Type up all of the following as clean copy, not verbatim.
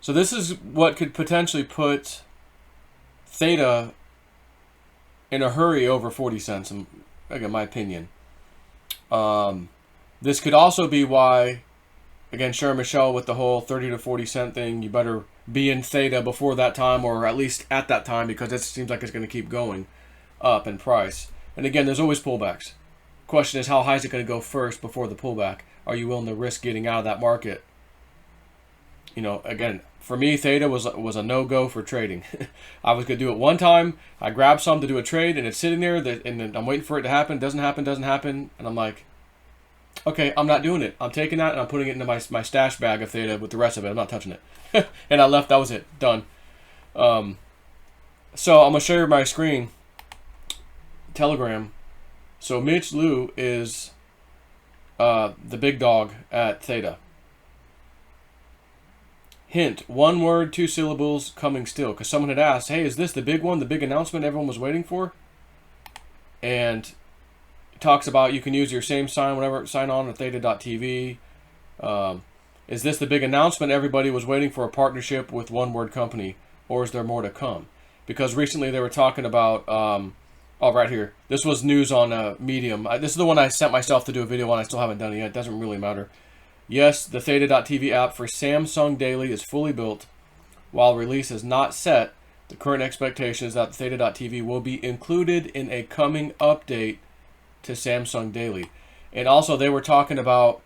So this is what could potentially put Theta in a hurry over 40 cents, again, my opinion. This could also be why, again, Sharon Michelle with the whole 30 to 40 cent thing, you better be in Theta before that time, or at least at that time, because it seems like it's going to keep going up in price. And again, there's always pullbacks. Question is, how high is it going to go first before the pullback? Are you willing to risk getting out of that market? You know, again, for me, Theta was a no-go for trading. I was going to do it one time. I grabbed some to do a trade, and it's sitting there, and I'm waiting for it to happen. Doesn't happen. And I'm like, okay, I'm not doing it. I'm taking that, and I'm putting it into my stash bag of Theta with the rest of it. I'm not touching it. And I left. That was it. Done. So I'm going to share my screen. Telegram. So Mitch Liu is the big dog at Theta. Hint, 1 word, 2 syllables, coming still. Because someone had asked, hey, is this the big one, the big announcement everyone was waiting for? And it talks about you can use your same sign, whatever, sign on at theta.tv. Is this the big announcement everybody was waiting for, a partnership with one word company? Or is there more to come? Because recently they were talking about, right here. This was news on Medium. This is the one I sent myself to do a video on. I still haven't done it yet. It doesn't really matter. Yes, the Theta.tv app for Samsung Daily is fully built. While release is not set, the current expectation is that the Theta.tv will be included in a coming update to Samsung Daily. And also they were talking about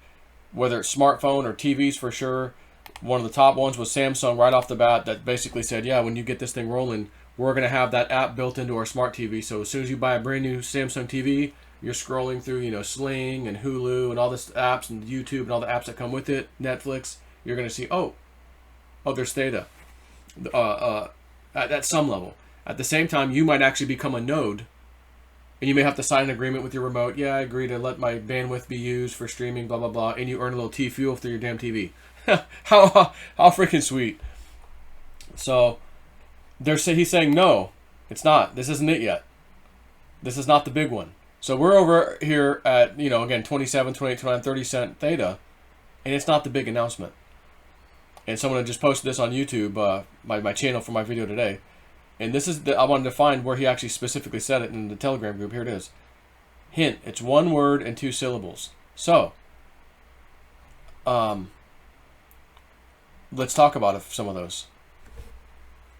whether it's smartphone or TVs for sure. One of the top ones was Samsung right off the bat that basically said, yeah, when you get this thing rolling, we're going to have that app built into our smart TV. So as soon as you buy a brand new Samsung TV, you're scrolling through, you know, Sling and Hulu and all this apps and YouTube and all the apps that come with it, Netflix, you're going to see, oh, there's Theta at some level. At the same time, you might actually become a node, and you may have to sign an agreement with your remote. Yeah, I agree to let my bandwidth be used for streaming, blah, blah, blah, and you earn a little T-fuel through your damn TV. how freaking sweet. So he's saying, no, it's not. This isn't it yet. This is not the big one. So we're over here at, you know, again, 27, 28, 29, 30 cent Theta, and it's not the big announcement. And someone had just posted this on YouTube, my channel for my video today. And this is, I wanted to find where he actually specifically said it in the Telegram group. Here it is. Hint, it's 1 word and 2 syllables. So, let's talk about some of those.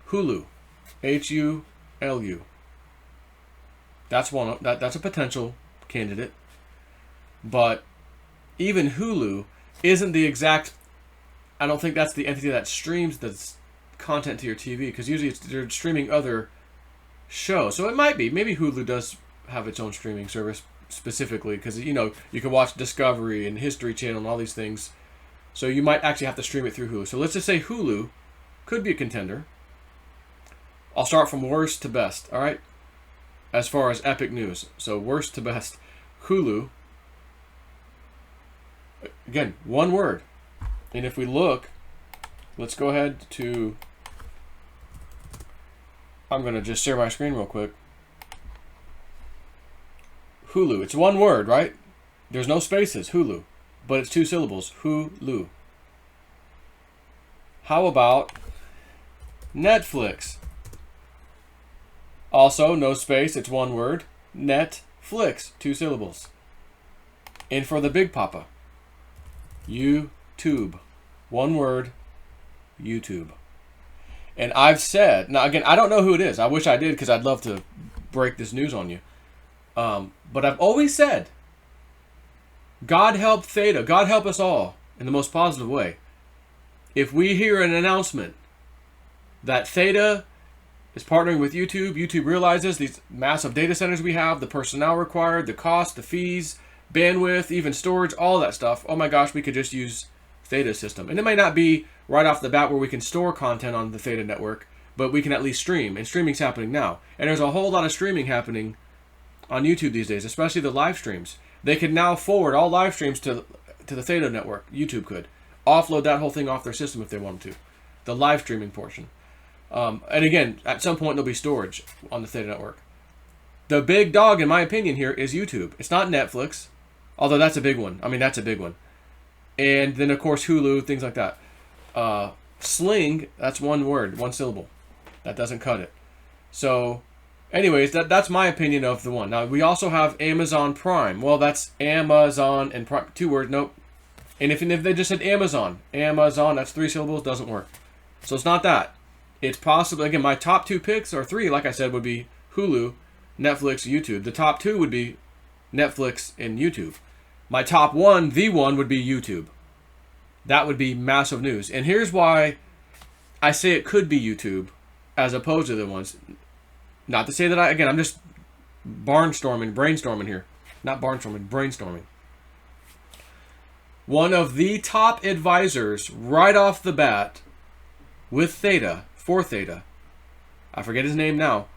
Hulu. H-U-L-U. That's one. That's a potential candidate, but even Hulu isn't the exact. I don't think that's the entity that streams the content to your TV, because usually they're streaming other shows. So it might be. Maybe Hulu does have its own streaming service specifically, because you know you can watch Discovery and History Channel and all these things. So you might actually have to stream it through Hulu. So let's just say Hulu could be a contender. I'll start from worst to best. All right. As far as epic news. So worst to best. Hulu. Again, 1 word. And if we look, let's go ahead to, I'm going to just share my screen real quick. Hulu. It's 1 word, right? There's no spaces. Hulu. But it's 2 syllables. Hulu. How about Netflix? Also, no space, it's 1 word. Netflix, 2 syllables. And for the big papa, YouTube, 1 word, YouTube. And I've said, now again, I don't know who it is. I wish I did, because I'd love to break this news on you. But I've always said, God help Theta, God help us all in the most positive way. If we hear an announcement that Theta is partnering with YouTube, YouTube realizes these massive data centers we have, the personnel required, the cost, the fees, bandwidth, even storage, all that stuff. Oh my gosh, we could just use Theta system. And it may not be right off the bat where we can store content on the Theta network, but we can at least stream. And streaming's happening now. And there's a whole lot of streaming happening on YouTube these days, especially the live streams. They can now forward all live streams to the Theta network. YouTube could offload that whole thing off their system if they wanted to. The live streaming portion. And again, at some point there'll be storage on the Theta network. The big dog, in my opinion, here is YouTube. It's not Netflix, although that's a big one. I mean, that's a big one. And then, of course, Hulu, things like that. Sling, that's one word, one syllable. That doesn't cut it. So, anyways, that's my opinion of the one. Now, we also have Amazon Prime. Well, that's Amazon and Prime. 2 words, nope. And if they just said Amazon, that's 3 syllables, doesn't work. So it's not that. It's possibly, again, my top 2 picks, or 3, like I said, would be Hulu, Netflix, YouTube. The top 2 would be Netflix and YouTube. My top 1, the one, would be YouTube. That would be massive news. And here's why I say it could be YouTube as opposed to the ones. Not to say that I'm just brainstorming here. Not barnstorming, brainstorming. One of the top advisors right off the bat with Theta, for Theta, I forget his name now.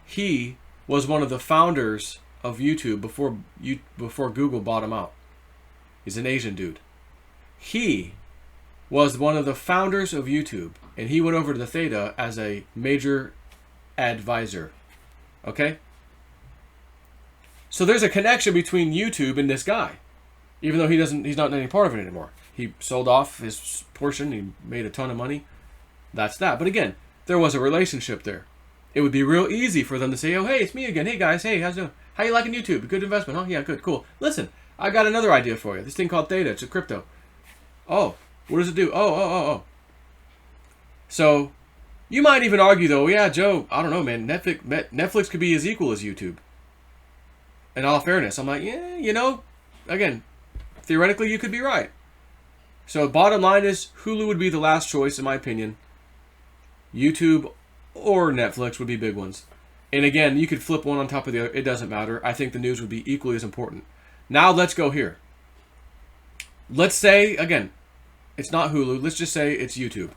He was one of the founders of YouTube before Google bought him out. He's an Asian dude. He was one of the founders of YouTube, and he went over to the Theta as a major advisor. Okay? So there's a connection between YouTube and this guy. Even though he's not any part of it anymore. He sold off his portion, he made a ton of money. That's that. But again, there was a relationship there. It would be real easy for them to say, oh, hey, it's me again. Hey, guys, hey, how's it doing? How you liking YouTube? Good investment, huh? Yeah, good, cool. Listen, I got another idea for you. This thing called Theta, it's a crypto. Oh, what does it do? Oh. So, you might even argue, though, yeah, Joe, I don't know, man. Netflix could be as equal as YouTube. In all fairness, I'm like, yeah, again, theoretically, you could be right. So, bottom line is, Hulu would be the last choice, in my opinion. YouTube or Netflix would be big ones. And again, you could flip one on top of the other. It doesn't matter. I think the news would be equally as important. Now, let's go here. Let's say, again, it's not Hulu. Let's just say it's YouTube.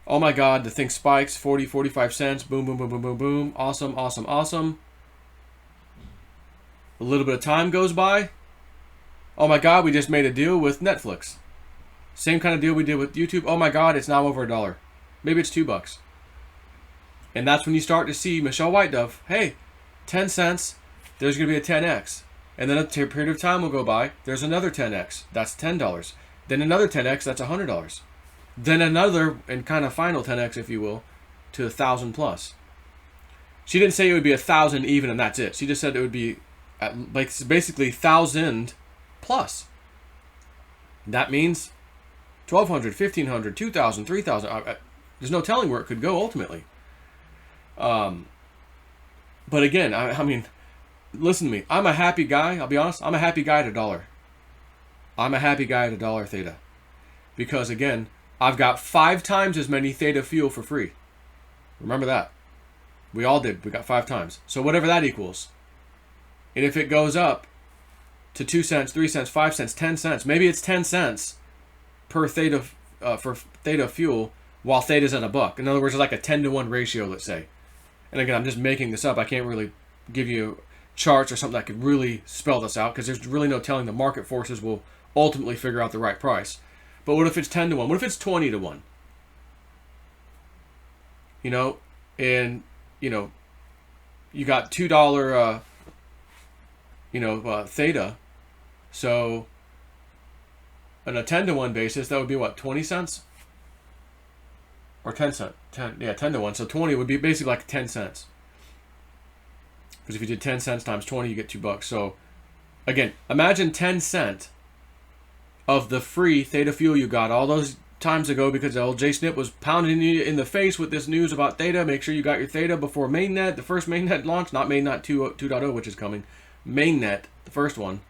Oh my God, the thing spikes, 40, 45 cents. Boom, boom, boom, boom, boom, boom. Awesome, awesome, awesome. A little bit of time goes by. Oh my God, we just made a deal with Netflix. Same kind of deal we did with YouTube. Oh my God, it's now over $1. Maybe it's $2. And that's when you start to see Michelle White Dove. Hey, 10 cents, there's going to be a 10x. And then a period of time will go by. There's another 10x. That's $10. Then another 10x. That's $100. Then another and kind of final 10x, if you will, to 1,000 plus. She didn't say it would be 1,000 even, and that's it. She just said it would be basically 1,000 plus. That means 1,200, 1,500, 2,000, 3,000. There's no telling where it could go ultimately. But again, I mean, listen to me. I'm a happy guy. I'll be honest. I'm a happy guy at $1. I'm a happy guy at $1 Theta. Because again, I've got 5 times as many Theta fuel for free. Remember that. We all did. We got 5 times. So whatever that equals. And if it goes up to 2 cents, 3 cents, 5 cents, 10 cents, maybe it's 10 cents per Theta for Theta fuel while Theta's at $1. In other words, it's like a 10-to-1 ratio, let's say. And again, I'm just making this up. I can't really give you charts or something that could really spell this out because there's really no telling. The market forces will ultimately figure out the right price. But what if it's 10-to-1? What if it's 20-to-1? And you got $2 Theta. So on a 10-to-1 basis, that would be what, 20 cents? Or 10 cents. 10-to-1. So 20 would be basically like 10 cents. Because if you did 10 cents times 20, you get $2. So again, imagine 10 cents of the free Theta fuel you got all those times ago because old J Snip was pounding you in the face with this news about Theta. Make sure you got your Theta before mainnet, the first mainnet launch, not mainnet 2.0, which is coming. Mainnet, the first one,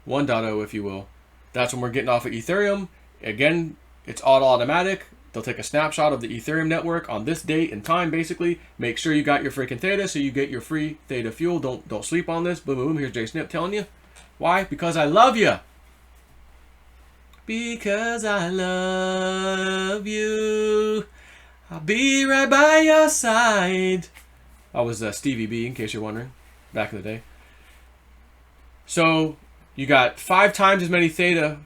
1.0, if you will. That's when we're getting off of Ethereum. Again, it's all automatic. They'll take a snapshot of the Ethereum network on this date and time, basically. Make sure you got your freaking Theta so you get your free Theta fuel. Don't sleep on this. Boom, boom. Here's J Snip telling you. Why? Because I love you. Because I love you. I'll be right by your side. I was Stevie B, in case you're wondering, back in the day. So you got 5 times as many Theta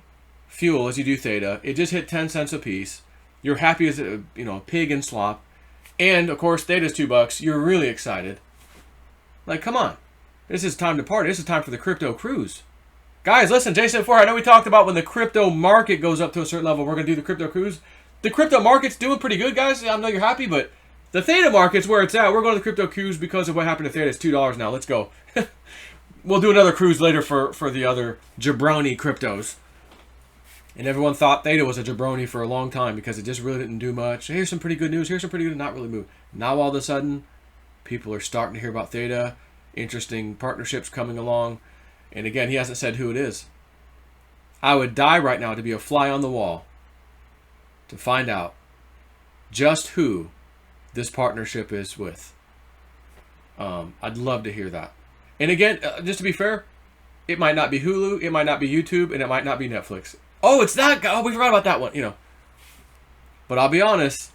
fuel as you do Theta. It just hit 10 cents a piece. You're happy as a pig in slop. And of course, Theta's $2. You're really excited. Like, come on. This is time to party. This is time for the crypto cruise. Guys, listen, Jason 4, I know we talked about when the crypto market goes up to a certain level, we're going to do the crypto cruise. The crypto market's doing pretty good, guys. I know you're happy, but the Theta market's where it's at. We're going to the crypto cruise because of what happened to Theta. It's $2 now. Let's go. We'll do another cruise later for the other jabroni cryptos. And everyone thought Theta was a jabroni for a long time because it just really didn't do much. Here's some pretty good news. Here's some pretty good, not really move. Now all of a sudden, people are starting to hear about Theta. Interesting partnerships coming along. And again, he hasn't said who it is. I would die right now to be a fly on the wall to find out just who this partnership is with. I'd love to hear that. And again, just to be fair, it might not be Hulu, it might not be YouTube, and it might not be Netflix. Oh, it's that guy. Oh, we forgot about that one, you know. But I'll be honest.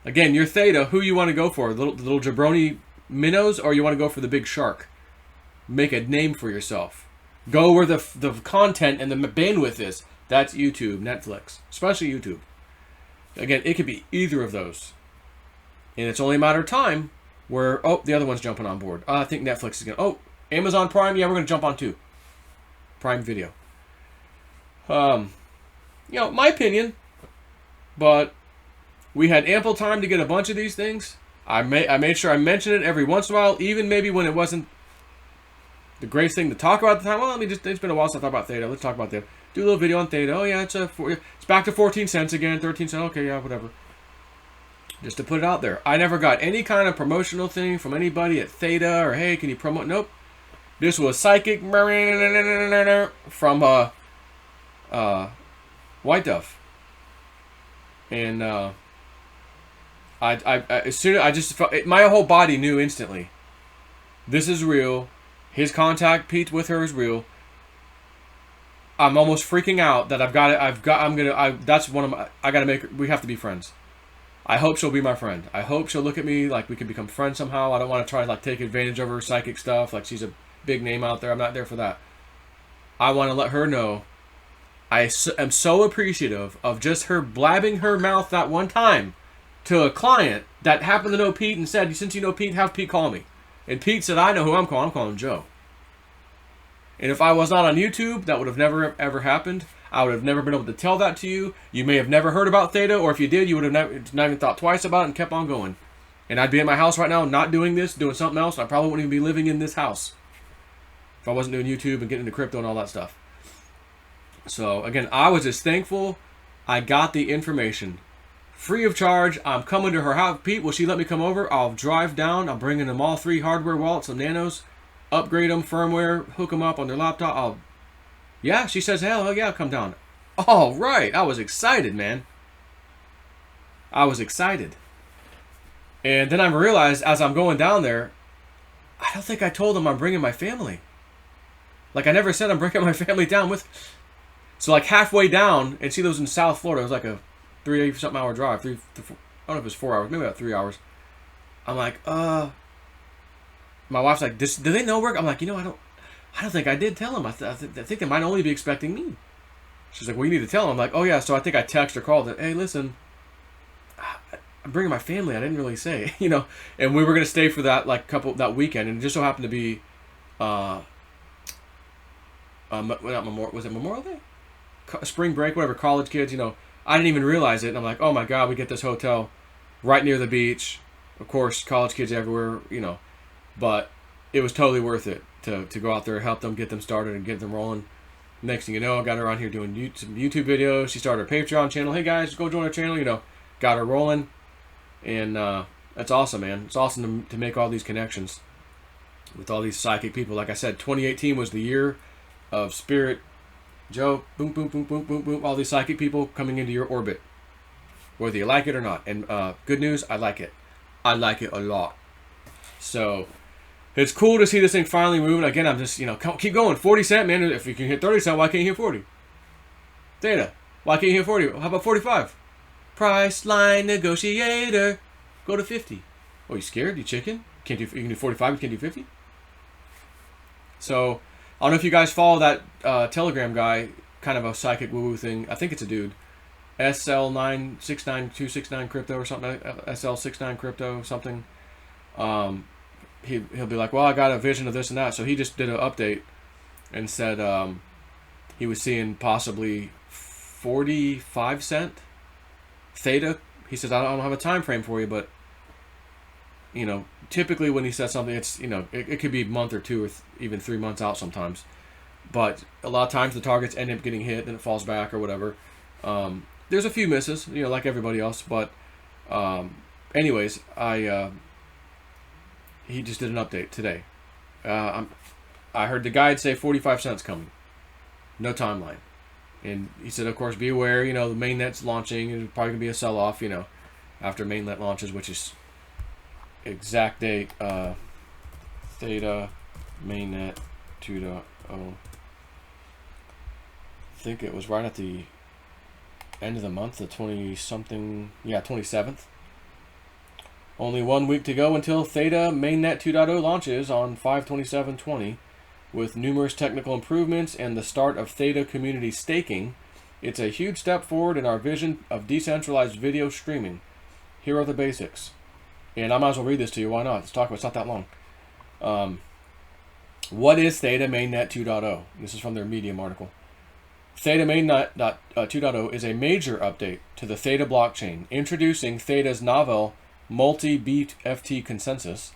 Again, you're Theta. Who you want to go for? The little jabroni minnows, or you want to go for the big shark? Make a name for yourself. Go where the content and the bandwidth is. That's YouTube, Netflix, especially YouTube. Again, it could be either of those. And it's only a matter of time where, oh, the other one's jumping on board. I think Netflix is going to, oh, Amazon Prime, yeah, we're going to jump on too. Prime Video. You know, my opinion, but we had ample time to get a bunch of these things. I made sure I mentioned it every once in a while, even maybe when it wasn't the greatest thing to talk about at the time. Well, it's been a while since I thought about Theta. Let's talk about Theta. Do a little video on Theta. Oh yeah, it's back to 14 cents again, 13 cents. Okay, yeah, whatever. Just to put it out there. I never got any kind of promotional thing from anybody at Theta or hey, can you promote? Nope. This was psychic from White Dove. And as soon as I just felt my whole body knew instantly. This is real. His contact Pete with her is real. I'm almost freaking out that that's one of my, I gotta make, we have to be friends. I hope she'll be my friend. I hope she'll look at me like we can become friends somehow. I don't want to try to like take advantage of her psychic stuff. Like she's a big name out there. I'm not there for that. I want to let her know I am so appreciative of just her blabbing her mouth that one time to a client that happened to know Pete and said, since you know Pete, have Pete call me. And Pete said, I know who I'm calling Joe. And if I was not on YouTube, that would have never, ever happened. I would have never been able to tell that to you. You may have never heard about Theta, or if you did, you would have not even thought twice about it and kept on going. And I'd be in my house right now not doing this, doing something else. I probably wouldn't even be living in this house if I wasn't doing YouTube and getting into crypto and all that stuff. So, again, I was just thankful I got the information. Free of charge. I'm coming to her house. Pete, will she let me come over? I'll drive down. I'm bringing them all 3 hardware wallets, some nanos, upgrade them, firmware, hook them up on their laptop. Yeah, she says, hell yeah, come down. All right. I was excited, man. I was excited. And then I realized as I'm going down there, I don't think I told them I'm bringing my family. Like, I never said I'm bringing my family down with. So, like, halfway down, and she lives in South Florida. It was like a 3-something hour drive. I don't know if it was 4 hours. Maybe about 3 hours. I'm like, my wife's like, do they know work? I'm like, you know, I don't think I did tell them. I think they might only be expecting me. She's like, well, you need to tell them. I'm like, oh, yeah. So I think I texted or called it. Hey, listen, I'm bringing my family. I didn't really say, you know. And we were going to stay for that, like, that weekend. And it just so happened to be, was it Memorial Day? Spring break, whatever, college kids, you know. I didn't even realize it. And I'm like, oh, my God, we get this hotel right near the beach. Of course, college kids everywhere, you know. But it was totally worth it to go out there, help them, get them started, and get them rolling. Next thing you know, I got her on here doing some YouTube videos. She started her Patreon channel. Hey, guys, go join our channel. You know, got her rolling. And that's awesome, man. It's awesome to make all these connections with all these psychic people. Like I said, 2018 was the year of Spirit. Joe, boom, boom, boom, boom, boom, boom. All these psychic people coming into your orbit, whether you like it or not. And good news, I like it. I like it a lot. So it's cool to see this thing finally moving. Again, I'm just, you know, keep going. 40 cent, man. If you can hit 30 cent, why can't you hit 40? Theta, why can't you hit 40? How about 45? Price line negotiator. Go to 50. Oh, you scared? You chicken? You can do 45, you can't do 50? So I don't know if you guys follow that Telegram guy, kind of a psychic woo-woo thing. I think it's a dude. SL969269 crypto or something. SL69 crypto something. He'll be like, well, I got a vision of this and that. So he just did an update and said he was seeing possibly 45 cent Theta, he says, I don't have a time frame for you, but typically when he says something, it's it could be a month or two or even 3 months out sometimes. But a lot of times the targets end up getting hit, then it falls back or whatever. There's a few misses, like everybody else. But anyways, he just did an update today. I heard the guide say 45 cents coming. No timeline. And he said, of course, be aware, the mainnet's launching. It's probably going to be a sell-off, after mainnet launches, which is exact date. Theta mainnet 2.0. I think it was right at the end of the month, the 27th. Only 1 week to go until Theta mainnet 2.0 launches on 5/27/20. With numerous technical improvements and the start of Theta community staking, it's a huge step forward in our vision of decentralized video streaming. Here are the basics. And I might as well read this to you. Why not? Let's talk about it. It's not that long. What is Theta mainnet 2.0? This is from their Medium article. Theta mainnet 2.0 is a major update to the Theta blockchain, introducing Theta's novel multi-BFT consensus.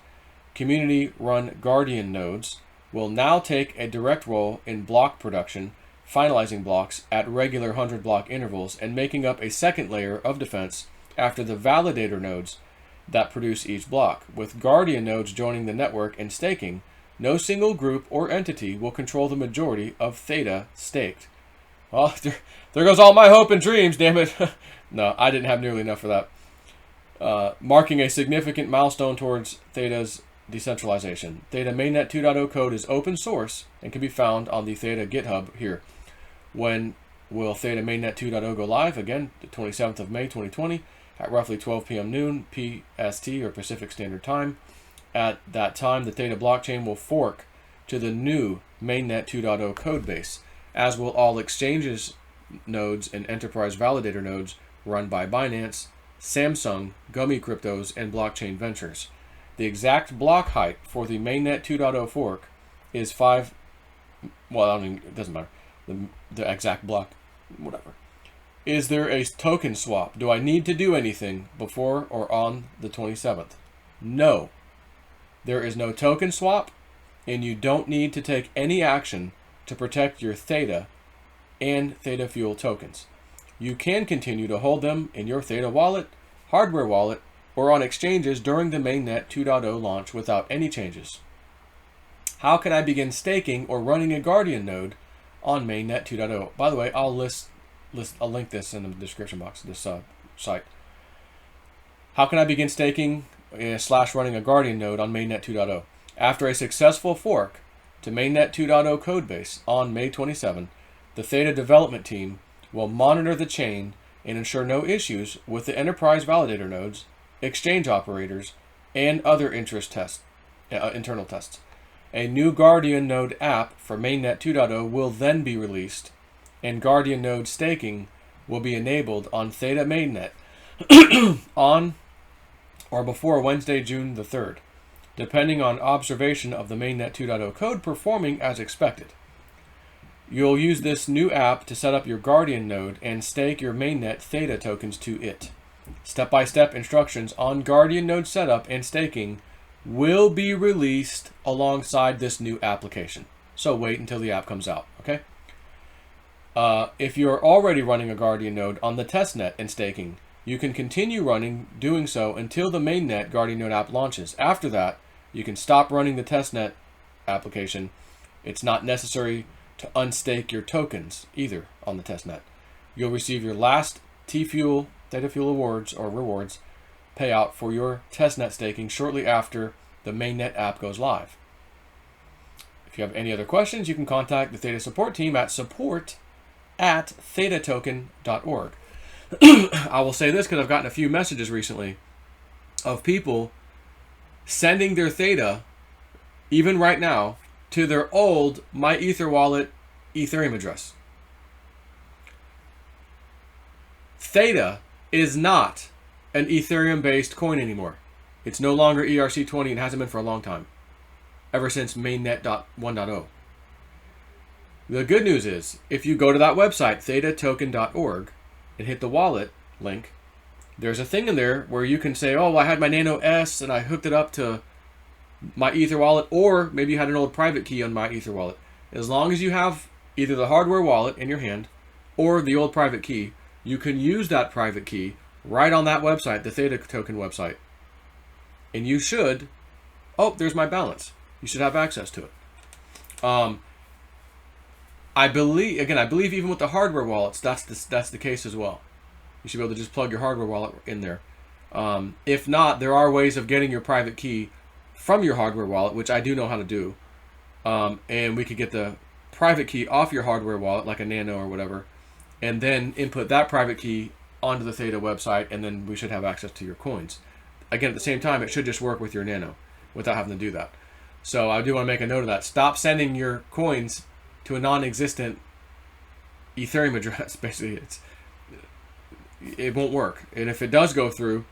Community-run Guardian nodes will now take a direct role in block production, finalizing blocks at regular 100-block intervals and making up a second layer of defense after the validator nodes that produce each block. With Guardian nodes joining the network and staking, no single group or entity will control the majority of Theta staked. Well, there goes all my hope and dreams, damn it. No, I didn't have nearly enough for that. Marking a significant milestone towards Theta's decentralization. Theta mainnet 2.0 code is open source and can be found on the Theta GitHub here. When will Theta mainnet 2.0 go live? Again, the 27th of May 2020 at roughly 12 p.m. noon PST or Pacific Standard Time. At that time, the Theta blockchain will fork to the new mainnet 2.0 code base, as will all exchanges nodes and enterprise validator nodes run by Binance, Samsung, Gummy Cryptos, and Blockchain Ventures. The exact block height for the mainnet 2.0 fork is 5. Well, it doesn't matter. The exact block, whatever. Is there a token swap? Do I need to do anything before or on the 27th? No. There is no token swap, and you don't need to take any action to protect your Theta and Theta Fuel tokens. You can continue to hold them in your Theta wallet, hardware wallet, or on exchanges during the mainnet 2.0 launch without any changes. How can I begin staking or running a Guardian node on mainnet 2.0? By the way, I'll link this in the description box of this site. How can I begin staking / running a Guardian node on mainnet 2.0? After a successful fork to mainnet 2.0 codebase on May 27, the Theta development team will monitor the chain and ensure no issues with the enterprise validator nodes, exchange operators, and other internal tests. A new Guardian node app for mainnet 2.0 will then be released, and Guardian node staking will be enabled on Theta mainnet on or before Wednesday, June the 3rd, depending on observation of the mainnet 2.0 code performing as expected. You'll use this new app to set up your Guardian node and stake your mainnet Theta tokens to it. Step-by-step instructions on Guardian node setup and staking will be released alongside this new application. So wait until the app comes out, okay? If you're already running a Guardian node on the testnet and staking, you can continue doing so until the mainnet Guardian node app launches. After that, you can stop running the testnet application. It's not necessary to unstake your tokens either on the testnet. You'll receive your last Theta Fuel awards or rewards payout for your testnet staking shortly after the mainnet app goes live. If you have any other questions, you can contact the Theta support team at support@thetatoken.org. I will say this because I've gotten a few messages recently of people sending their Theta, even right now, to their old MyEtherWallet Ethereum address. Theta is not an Ethereum-based coin anymore. It's no longer ERC20 and hasn't been for a long time, ever since mainnet 1.0. The good news is, if you go to that website, thetatoken.org, and hit the wallet link, there's a thing in there where you can say, oh, well, I had my Nano S and I hooked it up to my Ether wallet, or maybe you had an old private key on my Ether wallet. As long as you have either the hardware wallet in your hand or the old private key, you can use that private key right on that website, the Theta token website. And you should, oh, there's my balance. You should have access to it. I believe even with the hardware wallets, that's the case as well. You should be able to just plug your hardware wallet in there. If not, there are ways of getting your private key from your hardware wallet, which I do know how to do. And we could get the private key off your hardware wallet, like a Nano or whatever, and then input that private key onto the Theta website, and then we should have access to your coins. Again, at the same time, it should just work with your Nano without having to do that. So I do want to make a note of that. Stop sending your coins to a non-existent Ethereum address. Basically, it won't work. And if it does go through,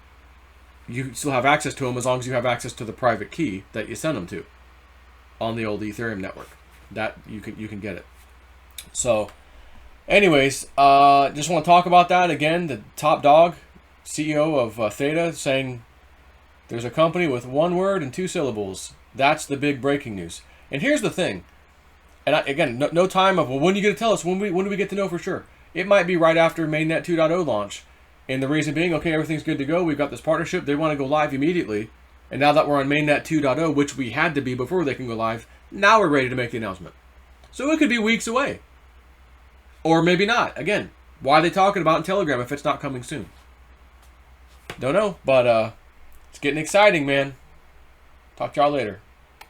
you still have access to them as long as you have access to the private key that you send them to on the old Ethereum network. That you can get it. So, anyways, just want to talk about that again. The top dog, CEO of Theta, saying there's a company with one word and two syllables. That's the big breaking news. And here's the thing. And again, no time of, well, when are you going to tell us? When do we get to know for sure? It might be right after Mainnet 2.0 launch. And the reason being, okay, everything's good to go. We've got this partnership. They want to go live immediately. And now that we're on Mainnet 2.0, which we had to be before they can go live, now we're ready to make the announcement. So it could be weeks away. Or maybe not. Again, why are they talking about in Telegram if it's not coming soon? Don't know. But it's getting exciting, man. Talk to y'all later.